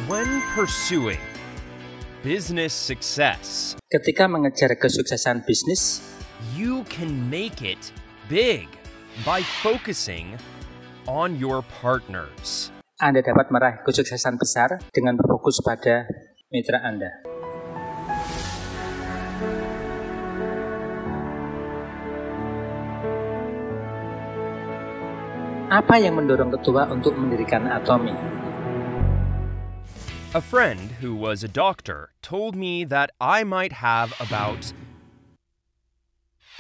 When pursuing business success, Ketika mengejar kesuksesan bisnis, you can make it big by focusing on your partners. Anda dapat meraih kesuksesan besar dengan berfokus pada mitra Anda. Apa yang mendorong ketua untuk mendirikan Atomy? A friend who was a doctor told me that I might have about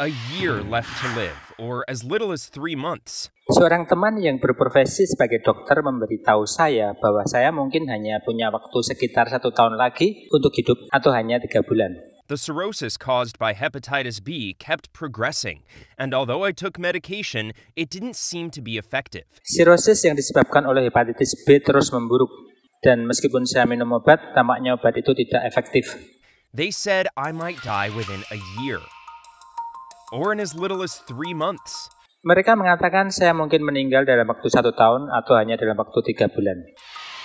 a year left to live, or as little as 3 months. Seorang teman yang berprofesi sebagai dokter memberitahu saya bahwa saya mungkin hanya punya waktu sekitar 1 tahun lagi untuk hidup atau hanya 3 bulan. The cirrhosis caused by hepatitis B kept progressing, and although I took medication, it didn't seem to be effective. Sirosis yang disebabkan oleh hepatitis B terus memburuk, dan meskipun saya minum obat, tampaknya obat itu tidak efektif. They said I might die within a year, or in as little as 3 months. Mereka mengatakan saya mungkin meninggal dalam waktu 1 tahun atau hanya dalam waktu 3 bulan.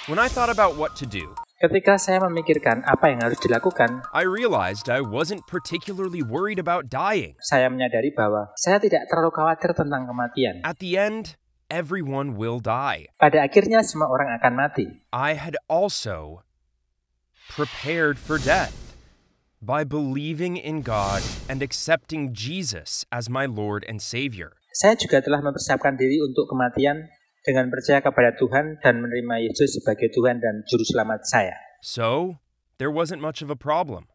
When I thought about what to do, Ketika saya memikirkan apa yang harus dilakukan, I realized I wasn't particularly worried about dying. saya menyadari bahwa saya tidak terlalu khawatir tentang kematian. At the end, everyone will die. Pada akhirnya semua orang akan mati. I had also prepared for death by believing in God and accepting Jesus as my Lord and Savior. Saya juga telah mempersiapkan diri untuk kematian dengan percaya kepada Tuhan dan menerima Yesus sebagai Tuhan dan Juru Selamat saya. So, there wasn't much of a problem.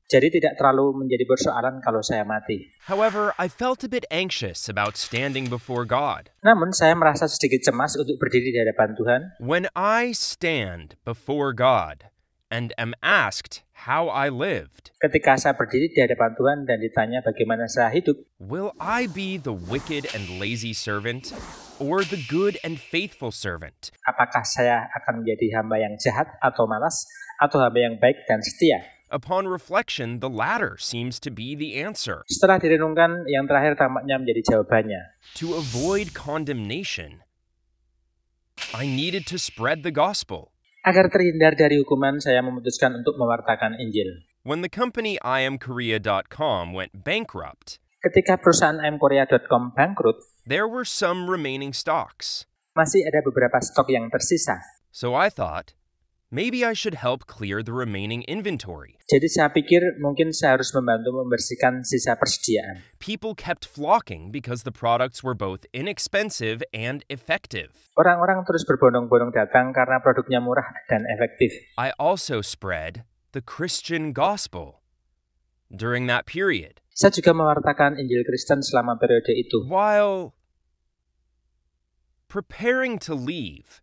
Jadi tidak terlalu menjadi persoalan kalau saya mati. However, I felt a bit anxious about standing before God. Namun saya merasa sedikit cemas untuk berdiri di hadapan Tuhan. When I stand before God and am asked how I lived, Ketika saya berdiri di hadapan Tuhan dan ditanya bagaimana saya hidup, will I be the wicked and lazy servant or the good and faithful servant? apakah saya akan menjadi hamba yang jahat atau malas, atau hamba yang baik dan setia? Upon reflection, the latter seems to be the answer. Setelah direnungkan, yang terakhir tampaknya menjadi jawabannya. To avoid condemnation, I needed to spread the gospel. Agar terhindar dari hukuman, saya memutuskan untuk mewartakan Injil. When the company IamKorea.com went bankrupt, Ketika perusahaan imkorea.com bangkrut, there were some remaining stocks. masih ada beberapa stok yang tersisa. So I thought, maybe I should help clear the remaining inventory. Jadi saya pikir mungkin saya harus membantu membersihkan sisa persediaan. People kept flocking because the products were both inexpensive and effective. Orang-orang terus berbondong-bondong datang karena produknya murah dan efektif. I also spread the Christian gospel during that period. Saya juga mewartakan Injil Kristen selama periode itu. While preparing to leave,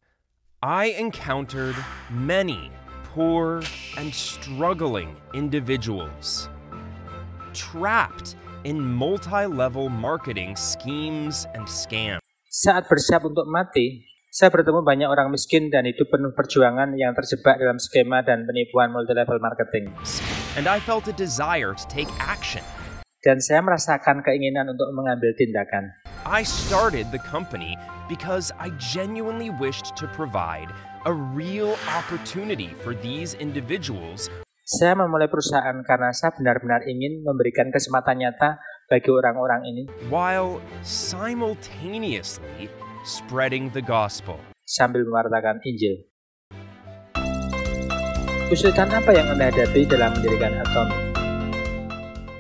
I encountered many poor and struggling individuals trapped in multi-level marketing schemes and scams. Saat bersiap untuk mati, saya bertemu banyak orang miskin dan hidup penuh perjuangan yang terjebak dalam skema dan penipuan multi-level marketing. And I felt a desire to take action. Dan saya merasakan keinginan untuk mengambil tindakan. I started the company because I genuinely wished to provide a real opportunity for these individuals. Saya memulai perusahaan karena saya benar-benar ingin memberikan kesempatan nyata bagi orang-orang ini While simultaneously spreading the gospel. sambil mewartakan Injil. Kesulitan apa yang Anda hadapi dalam mendirikan Atomy?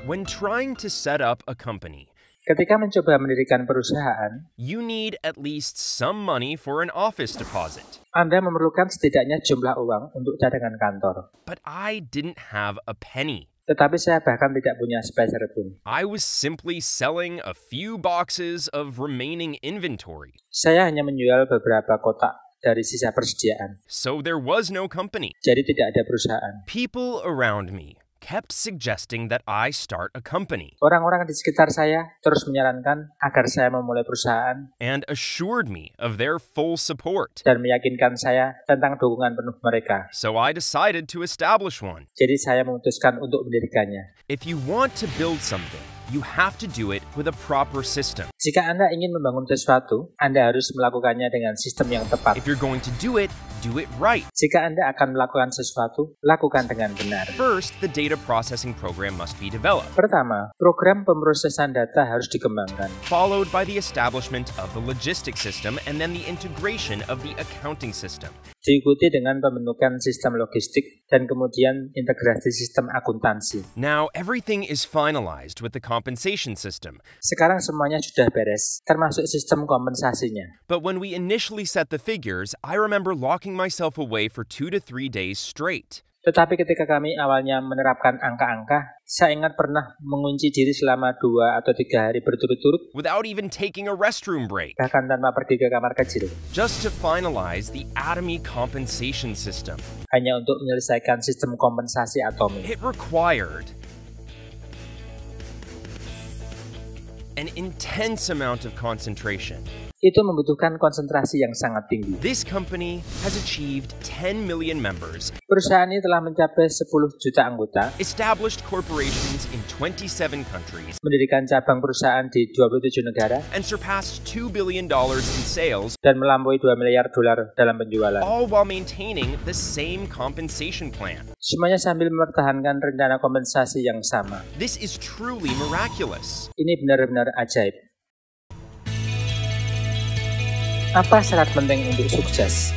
When trying to set up a company, Ketika mencoba mendirikan perusahaan, you need at least some money for an office deposit. Anda memerlukan setidaknya jumlah uang untuk cadangan kantor. But I didn't have a penny. Tetapi saya bahkan tidak punya sepeser pun. I was simply selling a few boxes of remaining inventory. Saya hanya menjual beberapa kotak dari sisa persediaan. So there was no company. Jadi tidak ada perusahaan. People around me kept suggesting that I start a company Orang-orang di sekitar saya terus menyarankan agar saya memulai perusahaan and assured me of their full support. dan meyakinkan saya tentang dukungan penuh mereka. So I decided to establish one. Jadi saya memutuskan untuk mendirikannya. If you want to build something, you have to do it with a proper system. Jika Anda ingin membangun sesuatu, Anda harus melakukannya dengan sistem yang tepat. If you're going to do it, do it right. Jika Anda akan melakukan sesuatu, lakukan dengan benar. First, the data processing program must be developed, Pertama, program pemrosesan data harus dikembangkan. followed by the establishment of the logistics system and then the integration of the accounting system. Diikuti dengan pembentukan sistem logistik dan kemudian integrasi sistem akuntansi. Now, everything is finalized with the compensation system. Sekarang semuanya sudah beres, termasuk sistem kompensasinya. But when we initially set the figures, I remember locking myself away for 2 to 3 days straight. Tetapi ketika kami awalnya menerapkan angka-angka, saya ingat pernah mengunci diri selama 2 atau 3 hari berturut-turut, Without even taking a restroom break, bahkan tanpa pergi ke kamar kecil, just to finalize the Atomy compensation system. hanya untuk menyelesaikan sistem kompensasi atomi. It required an intense amount of concentration. Itu membutuhkan konsentrasi yang sangat tinggi. This company has achieved 10 million members, Perusahaan ini telah mencapai 10 juta anggota, established corporations in 27 countries, mendirikan cabang perusahaan di 27 negara, and surpassed $2 billion in sales, dan melampaui 2 miliar dolar dalam penjualan. all while maintaining the same compensation plan. Semuanya sambil mempertahankan rencana kompensasi yang sama. This is truly miraculous. Ini benar-benar ajaib. Apa syarat penting untuk sukses?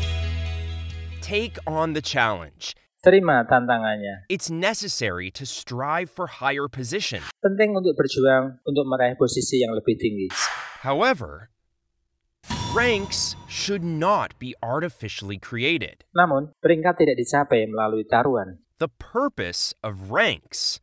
Take on the challenge. Terima tantangannya. It's necessary to strive for higher position. Penting untuk berjuang untuk meraih posisi yang lebih tinggi. However, ranks should not be artificially created. Namun, peringkat tidak dicapai melalui taruhan. The purpose of ranks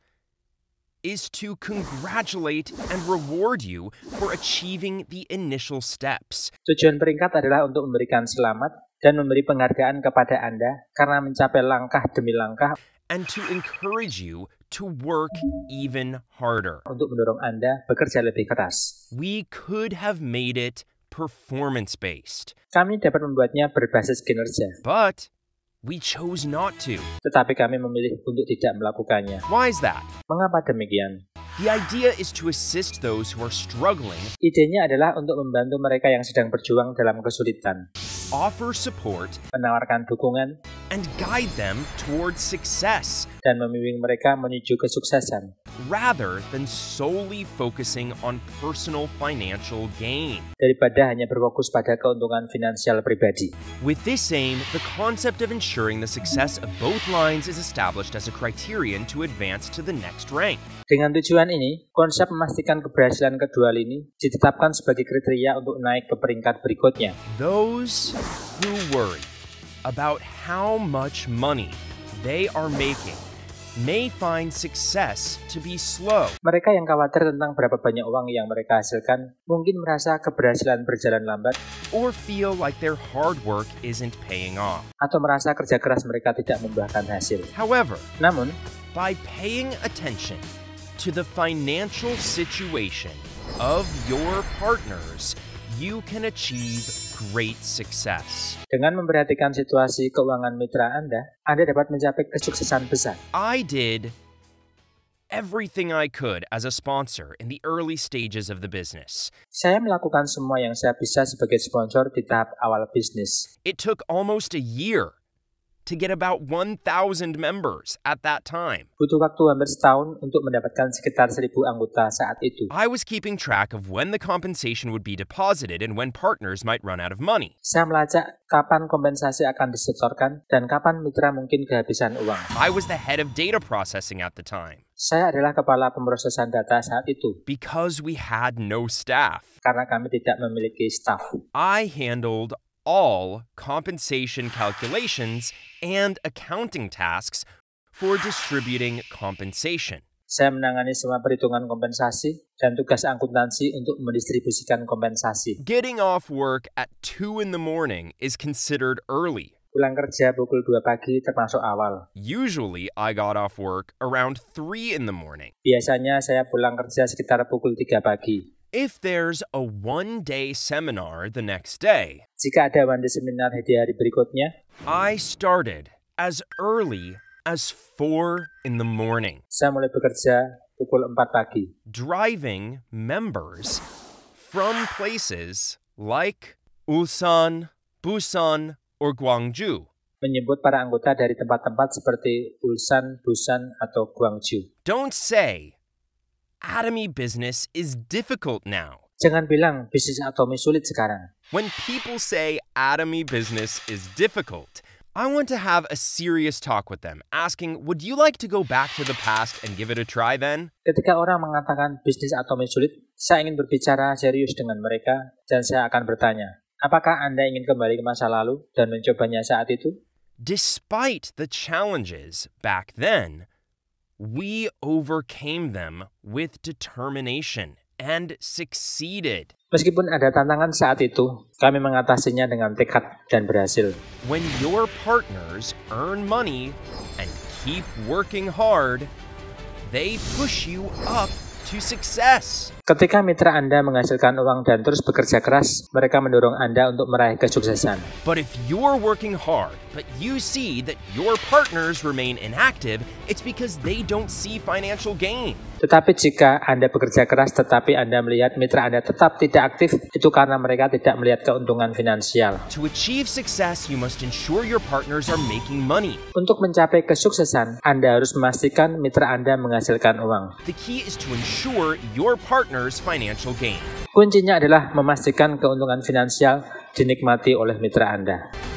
is to congratulate and reward you for achieving the initial steps. Tujuan peringkat adalah untuk memberikan selamat dan memberi penghargaan kepada Anda karena mencapai langkah demi langkah And to encourage you to work even harder. untuk mendorong Anda bekerja lebih keras. We could have made it performance-based, Kami dapat membuatnya berbasis kinerja, but we chose not to. tetapi kami memilih untuk tidak melakukannya. Why is that? Mengapa demikian? The idea is to assist those who are struggling, Idenya adalah untuk membantu mereka yang sedang berjuang dalam kesulitan, offer support, menawarkan dukungan, and guide them towards success, dan membimbing mereka menuju kesuksesan, rather than solely focusing on personal financial gain. daripada hanya berfokus pada keuntungan finansial pribadi. With this aim, the concept of ensuring the success of both lines is established as a criterion to advance to the next rank. Dengan tujuan ini, konsep memastikan keberhasilan kedua lini ditetapkan sebagai kriteria untuk naik ke peringkat berikutnya. Those who worry about how much money they are making may find success to be slow. Mereka yang khawatir tentang berapa banyak uang yang mereka hasilkan mungkin merasa keberhasilan berjalan lambat Or feel like their hard work isn't paying off. atau merasa kerja keras mereka tidak membuahkan hasil. However, Namun, by paying attention to the financial situation of your partners, you can achieve great success. dengan memperhatikan situasi keuangan mitra Anda dapat mencapai kesuksesan besar. I did everything I could as a sponsor in the early stages of the business. Saya melakukan semua yang saya bisa sebagai sponsor di tahap awal bisnis. It took almost a year to get about 1,000 members at that time. Butuh waktu hampir setahun untuk mendapatkan sekitar 1.000 anggota saat itu. I was keeping track of when the compensation would be deposited and when partners might run out of money. Saya melacak kapan kompensasi akan disetorkan dan kapan mitra mungkin kehabisan uang. I was the head of data processing at the time. Saya adalah kepala pemrosesan data saat itu Because we had no staff, karena kami tidak memiliki staf. I handled all compensation calculations and accounting tasks for distributing compensation. Saya menangani semua perhitungan kompensasi dan tugas akuntansi untuk mendistribusikan kompensasi. Getting off work at 2 in the morning is considered early. Pulang kerja pukul 2 pagi termasuk awal. Usually, I got off work around 3 in the morning. Biasanya saya pulang kerja sekitar pukul 3 pagi. If there's a one-day seminar the next day, Jika ada one day seminar di hari berikutnya, I started as early as 4 in the morning, saya mulai bekerja pukul 4 pagi. driving members from places like Ulsan, Busan, or Gwangju menyebut para anggota dari tempat-tempat seperti Ulsan, Busan, atau Gwangju. Don't say, Atomy business is difficult now. Jangan bilang bisnis Atomy sulit sekarang. When people say Atomy business is difficult, I want to have a serious talk with them, asking, would you like to go back to the past and give it a try then? Ketika orang mengatakan bisnis Atomy sulit, saya ingin berbicara serius dengan mereka dan saya akan bertanya, apakah Anda ingin kembali ke masa lalu dan mencobanya saat itu? Despite the challenges back then, we overcame them with determination and succeeded. Meskipun ada tantangan saat itu, kami mengatasinya dengan tekad dan berhasil. When your partners earn money and keep working hard, they push you up to success. Ketika mitra Anda menghasilkan uang dan terus bekerja keras, mereka mendorong Anda untuk meraih kesuksesan. But if you're working hard, but you see that your partners remain inactive, it's because they don't see financial gain. Tetapi jika Anda bekerja keras tetapi Anda melihat mitra Anda tetap tidak aktif, itu karena mereka tidak melihat keuntungan finansial. To achieve success, you must ensure your partners are making money. Untuk mencapai kesuksesan, Anda harus memastikan mitra Anda menghasilkan uang. The key is to ensure your partner's financial gain. Kuncinya adalah memastikan keuntungan finansial dinikmati oleh mitra Anda.